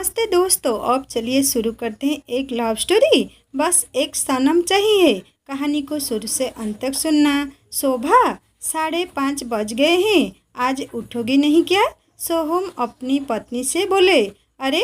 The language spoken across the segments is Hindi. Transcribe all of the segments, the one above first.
नमस्ते दोस्तों। अब चलिए शुरू करते हैं एक लव स्टोरी। बस एक सनम चाहिए। कहानी को शुरू से अंत तक सुनना। शोभा 5:30 बज गए हैं, आज उठोगी नहीं क्या? सोहम अपनी पत्नी से बोले। अरे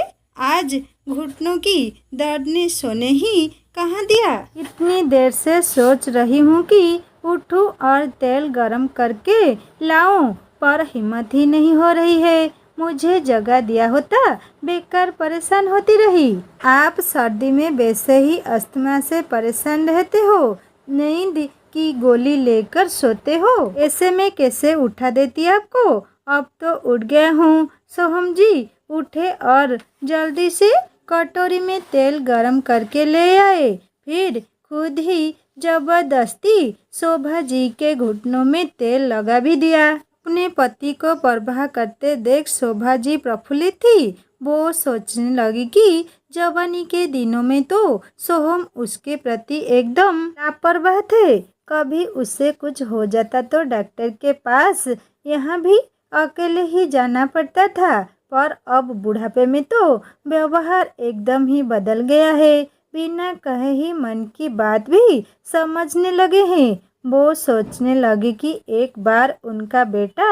आज घुटनों की दर्द ने सोने ही कहाँ दिया। इतनी देर से सोच रही हूँ कि उठूँ और तेल गरम करके लाऊं, पर हिम्मत ही नहीं हो रही है। मुझे जगह दिया होता, बेकार परेशान होती रही। आप सर्दी में वैसे ही अस्थमा से परेशान रहते हो, नींद की गोली लेकर सोते हो, ऐसे में कैसे उठा देती आपको। अब तो उठ गया हूँ। सोहम जी उठे और जल्दी से कटोरी में तेल गरम करके ले आए, फिर खुद ही जबरदस्ती शोभा जी के घुटनों में तेल लगा भी दिया। अपने पति को परवाह करते देख शोभा जी प्रफुल्लित थी। वो सोचने लगी कि जवानी के दिनों में तो सोहम उसके प्रति एकदम लापरवाह थे। कभी उससे कुछ हो जाता तो डॉक्टर के पास यहाँ भी अकेले ही जाना पड़ता था, पर अब बुढ़ापे में तो व्यवहार एकदम ही बदल गया है। बिना कहे ही मन की बात भी समझने लगे हैं। वो सोचने लगी कि एक बार उनका बेटा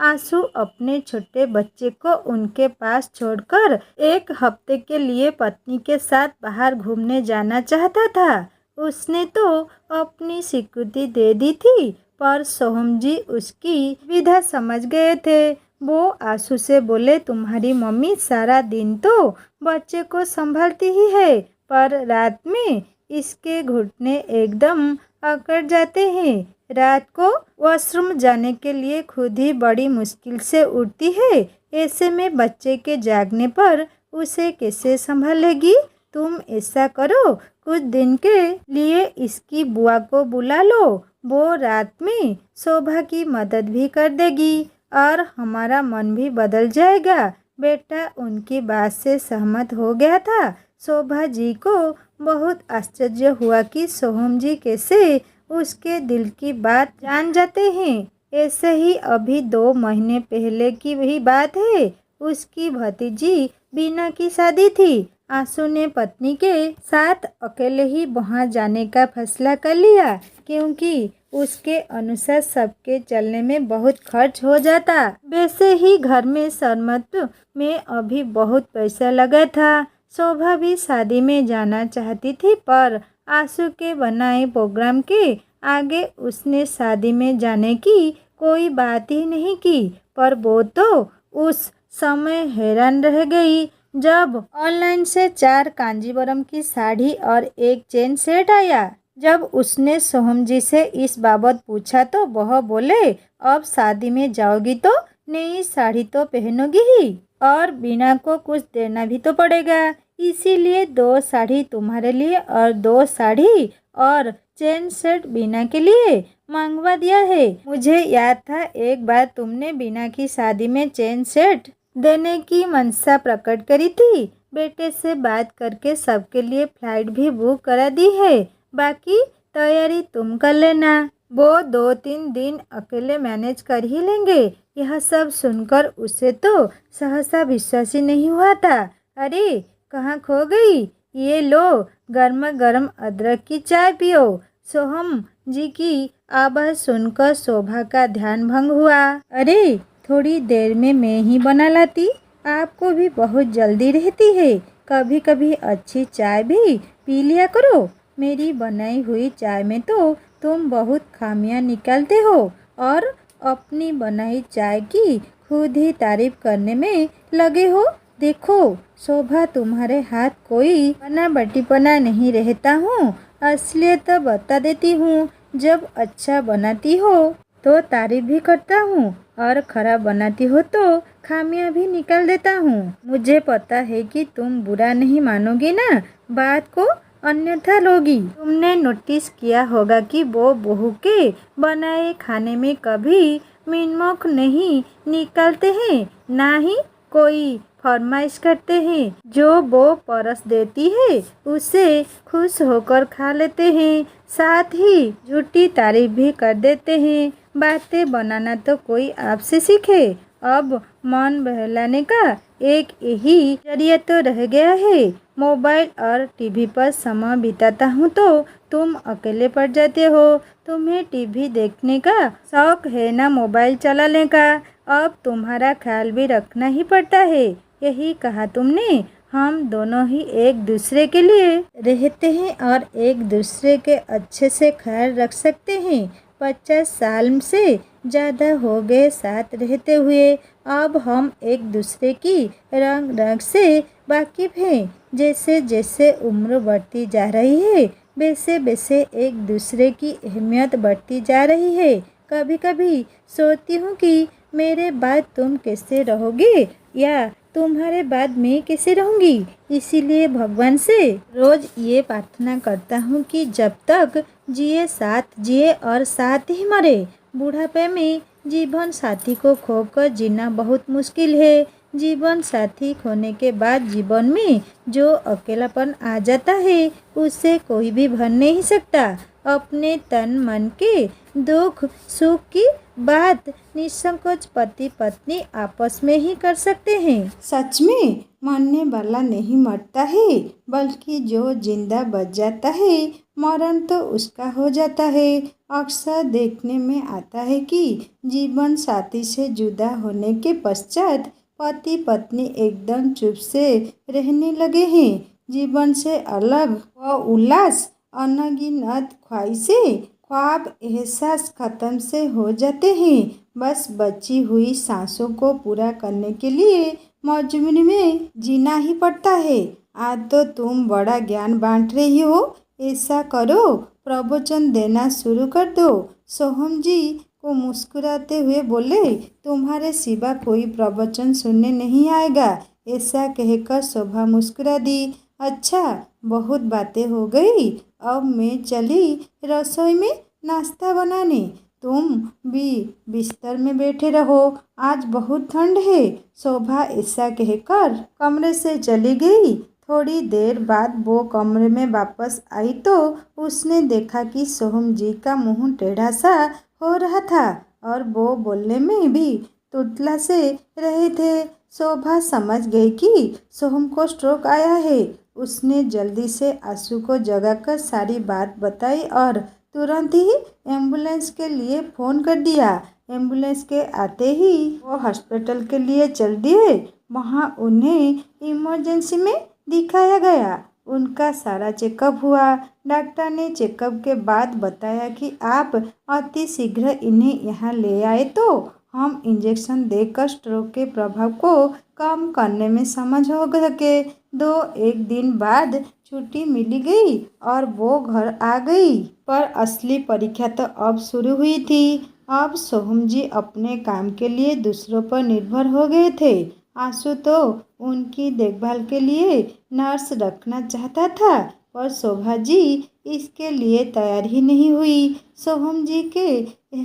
आंसू अपने छोटे बच्चे को उनके पास छोड़कर एक हफ्ते के लिए पत्नी के साथ बाहर घूमने जाना चाहता था। उसने तो अपनी स्वीकृति दे दी थी, पर सोहम जी उसकी विधा समझ गए थे। वो आंसू से बोले, तुम्हारी मम्मी सारा दिन तो बच्चे को संभालती ही है, पर रात में इसके घुटने एकदम अकड़ जाते हैं। रात को वॉशरूम जाने के लिए खुद ही बड़ी मुश्किल से उठती है, ऐसे में बच्चे के जागने पर उसे कैसे संभालेगी। तुम ऐसा करो, कुछ दिन के लिए इसकी बुआ को बुला लो, वो रात में शोभा की मदद भी कर देगी और हमारा मन भी बदल जाएगा। बेटा उनकी बात से सहमत हो गया था। शोभा जी को बहुत आश्चर्य हुआ कि सोहम जी कैसे उसके दिल की बात जान जाते हैं। ऐसे ही अभी 2 महीने पहले की भी बात है। उसकी भतीजी बीना की शादी थी। आंसू ने पत्नी के साथ अकेले ही वहाँ जाने का फैसला कर लिया, क्योंकि उसके अनुसार सबके चलने में बहुत खर्च हो जाता। वैसे ही घर में सरमत में अभी बहुत पैसा लगा था। शोभा भी शादी में जाना चाहती थी, पर आंसू के बनाए प्रोग्राम के आगे उसने शादी में जाने की कोई बात ही नहीं की। पर वो तो उस समय हैरान रह गई जब ऑनलाइन से 4 कांजीवरम की साड़ी और एक चेन सेट आया। जब उसने सोहम जी से इस बाबत पूछा तो वह बोले, अब शादी में जाओगी तो नई साड़ी तो पहनोगी ही, और बीना को कुछ देना भी तो पड़ेगा, इसीलिए 2 साड़ी तुम्हारे लिए और 2 साड़ी और चेन सेट बीना के लिए मंगवा दिया है। मुझे याद था एक बार तुमने बीना की शादी में चेन सेट देने की मनसा प्रकट करी थी। बेटे से बात करके सबके लिए फ्लाइट भी बुक करा दी है, बाकी तैयारी तुम कर लेना। वो 2-3 दिन अकेले मैनेज कर ही लेंगे। यह सब सुनकर उसे तो सहसा विश्वास ही नहीं हुआ था। अरे कहाँ खो गई? ये लो, गर्मा गर्म अदरक की चाय पियो। सोहम जी की आवाज़ सुनकर शोभा का ध्यान भंग हुआ। अरे थोड़ी देर में मैं ही बना लाती, आपको भी बहुत जल्दी रहती है, कभी कभी अच्छी चाय भी पी लिया करो। मेरी बनाई हुई चाय में तो तुम बहुत खामियां निकालते हो और अपनी बनाई चाय की खुद ही तारीफ करने में लगे हो। देखो शोभा, तुम्हारे हाथ कोई बना बटीपना नहीं रहता हूँ, असलियत तो बता देती हूँ। जब अच्छा बनाती हो तो तारीफ भी करता हूँ और खराब बनाती हो तो खामियां भी निकाल देता हूँ। मुझे पता है कि तुम बुरा नहीं मानोगी ना, बात को अन्यथा लोगी। तुमने नोटिस किया होगा कि वो बहू के बनाए खाने में कभी मिनमोक नहीं निकालते हैं, ना ही कोई फरमाइश करते हैं। जो वो परस देती है उसे खुश होकर खा लेते हैं, साथ ही झूठी तारीफ भी कर देते हैं। बातें बनाना तो कोई आपसे सीखे। अब मन बहलाने का एक यही जरिया तो रह गया है। मोबाइल और टीवी पर समय बिताता हूँ तो तुम अकेले पड़ जाते हो। तुम्हें टीवी देखने का शौक है ना मोबाइल चलाने का। अब तुम्हारा ख्याल भी रखना ही पड़ता है। यही कहा तुमने। हम दोनों ही एक दूसरे के लिए रहते हैं और एक दूसरे के अच्छे से ख्याल रख सकते हैं। 50 साल से ज़्यादा हो गए साथ रहते हुए। अब हम एक दूसरे की रंग रंग से वाकिफ हैं। जैसे जैसे उम्र बढ़ती जा रही है वैसे वैसे एक दूसरे की अहमियत बढ़ती जा रही है। कभी कभी सोचती हूँ कि मेरे बाद तुम कैसे रहोगे या तुम्हारे बाद मैं कैसे रहूँगी। इसीलिए भगवान से रोज़ ये प्रार्थना करता हूँ कि जब तक जिए साथ जिए और साथ ही मरे। बुढ़ापे में जीवन साथी को खोकर जीना बहुत मुश्किल है। जीवन साथी खोने के बाद जीवन में जो अकेलापन आ जाता है उससे कोई भी भर नहीं सकता। अपने तन मन के दुख सुख की बात निसंकोच पति पत्नी आपस में ही कर सकते हैं। सच में मरने वाला नहीं मरता है बल्कि जो जिंदा बच जाता है मरण तो उसका हो जाता है। अक्सर देखने में आता है कि जीवन साथी से जुदा होने के पश्चात पति पत्नी एकदम चुप से रहने लगे हैं। जीवन से अलग व उल्लास अनगिनत ख्वाहिशें ख्वाब एहसास खत्म से हो जाते हैं। बस बची हुई सांसों को पूरा करने के लिए मजबूरी में जीना ही पड़ता है। आज तो तुम बड़ा ज्ञान बांट रही हो। ऐसा करो प्रवचन देना शुरू कर दो। सोहम जी को मुस्कुराते हुए बोले, तुम्हारे सिवा कोई प्रवचन सुनने नहीं आएगा। ऐसा कहकर शोभा मुस्कुरा दी। अच्छा बहुत बातें हो गई। अब मैं चली रसोई में नाश्ता बनाने। तुम भी बिस्तर में बैठे रहो। आज बहुत ठंड है। शोभा ऐसा कहकर कमरे से चली गई। थोड़ी देर बाद वो कमरे में वापस आई तो उसने देखा कि सोहम जी का मुंह टेढ़ा सा हो रहा था और वो बोलने में भी तुतला से रहे थे। शोभा समझ गई कि सोहम को स्ट्रोक आया है। उसने जल्दी से आंसू को जगाकर सारी बात बताई और तुरंत ही एम्बुलेंस के लिए फ़ोन कर दिया। एम्बुलेंस के आते ही वो हॉस्पिटल के लिए चल दिए। वहाँ उन्हें इमरजेंसी में दिखाया गया। उनका सारा चेकअप हुआ। डॉक्टर ने चेकअप के बाद बताया कि आप अति शीघ्र इन्हें यहाँ ले आए तो हम इंजेक्शन देकर स्ट्रोक के प्रभाव को कम करने में समझ हो सके। 2-1 दिन बाद छुट्टी मिली गई और वो घर आ गई। पर असली परीक्षा तो अब शुरू हुई थी। अब सोहम जी अपने काम के लिए दूसरों पर निर्भर हो गए थे। आंसू तो उनकी देखभाल के लिए नर्स रखना चाहता था पर शोभा जी इसके लिए तैयार ही नहीं हुई। सोहम जी के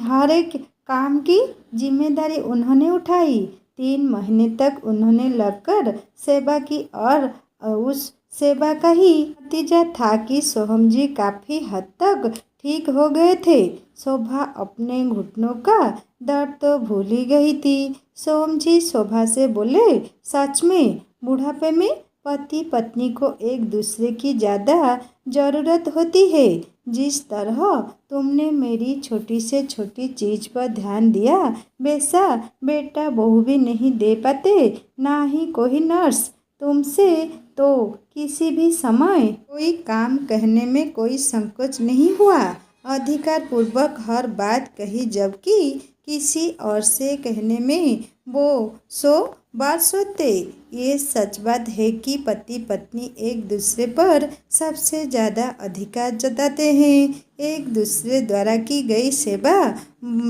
हर एक काम की जिम्मेदारी उन्होंने उठाई। 3 महीने तक उन्होंने लगकर सेवा की और उस सेवा का ही नतीजा था कि सोहम जी काफ़ी हद तक ठीक हो गए थे। शोभा अपने घुटनों का दर्द तो भूल ही गई थी। सोहम जी शोभा से बोले, सच में बुढ़ापे में पति पत्नी को एक दूसरे की ज़्यादा ज़रूरत होती है। जिस तरह तुमने मेरी छोटी से छोटी चीज़ पर ध्यान दिया वैसा बेटा बहू भी नहीं दे पाते, ना ही कोई नर्स। तुमसे तो किसी भी समय कोई काम कहने में कोई संकोच नहीं हुआ। अधिकार पूर्वक हर बात कही, जबकि किसी और से कहने में वो 100 बार सोचते। ये सच बात है कि पति पत्नी एक दूसरे पर सबसे ज़्यादा अधिकार जताते हैं। एक दूसरे द्वारा की गई सेवा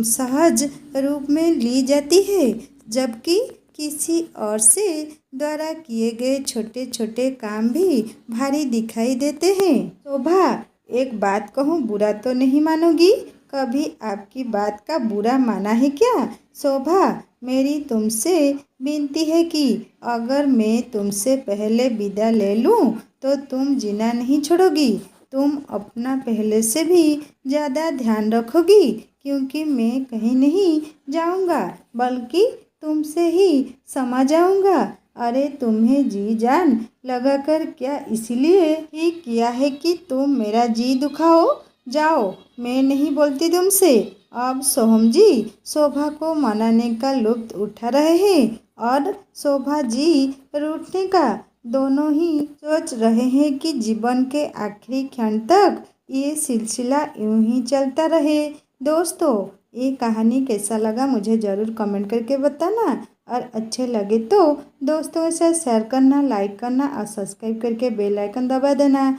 सहज रूप में ली जाती है, जबकि किसी और से द्वारा किए गए छोटे छोटे काम भी भारी दिखाई देते हैं। शोभा एक बात कहूँ, बुरा तो नहीं मानोगी? कभी आपकी बात का बुरा माना है क्या? शोभा मेरी तुमसे विनती है कि अगर मैं तुमसे पहले विदा ले लूँ तो तुम जीना नहीं छोड़ोगी। तुम अपना पहले से भी ज़्यादा ध्यान रखोगी, क्योंकि मैं कहीं नहीं जाऊँगा बल्कि तुमसे ही समा जाऊँगा। अरे तुम्हें जी जान लगा कर क्या इसलिए ही किया है कि तुम मेरा जी दुखाओ? जाओ, मैं नहीं बोलती तुमसे। अब सोहम जी शोभा को मनाने का लुत्फ उठा रहे हैं और शोभा जी रूठने का। दोनों ही सोच रहे हैं कि जीवन के आखिरी क्षण तक ये सिलसिला यूं ही चलता रहे। दोस्तों, ये कहानी कैसा लगा मुझे ज़रूर कमेंट करके बताना, और अच्छे लगे तो दोस्तों के साथ शेयर करना, लाइक करना और सब्सक्राइब करके बेल आइकन दबा देना।